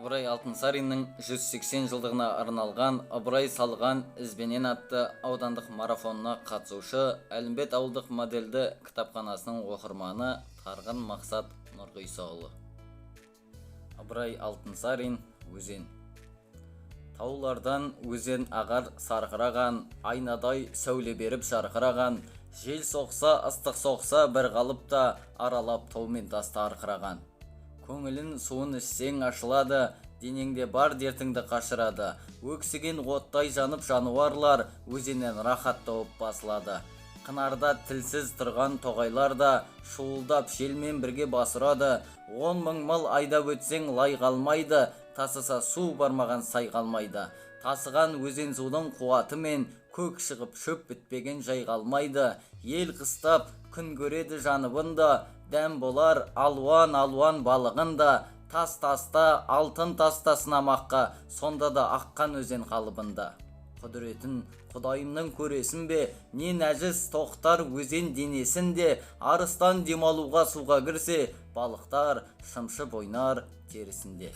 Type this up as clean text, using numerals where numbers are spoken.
Ыбырай Алтынсариннің 180 жылдығына арналған Ыбырай салған ізбенен атты аудандық марафонына қатысушы Әлімбет ауылдық модельді кітапханасының оқырманы Тарғын Мақсат Нұрғисаұлы. Ыбырай Алтынсарин өзен. Таулардан өзен ағар сарқыраған, айнадай сәуле беріп жарқыраған, жел соқса, ыстық соқса бір қалыпта аралап таумен тасты арқыраған. Көңілін суын ішсең ашылады, денеңде бар дертіңді қашырады. Өксіген оттай жанып жануарлар өзеннен рахат тауып басылады. Қынарда тілсіз тұрған тоғайлар да шуылдап желмен бірге басырады. 10 мың мал айдап өтсең лай қалмайды, тасыса су бармаған сай қалмайды. Тасыған өзен судың қуатымен көк шығып шөп бітпеген жай қалмайды. Ел қыстап күн көреді жаныбында, дәм болар алуан балығында. Тас-таста, алтын таста сынамаққа, сонда да аққан өзен қалыбында. Құдіретін Құдайымның көресін бе, не нәжіс тоқтар өзен денесінде. Арыстан демалуға суға кірсе, балықтар шымшып ойнар терісінде.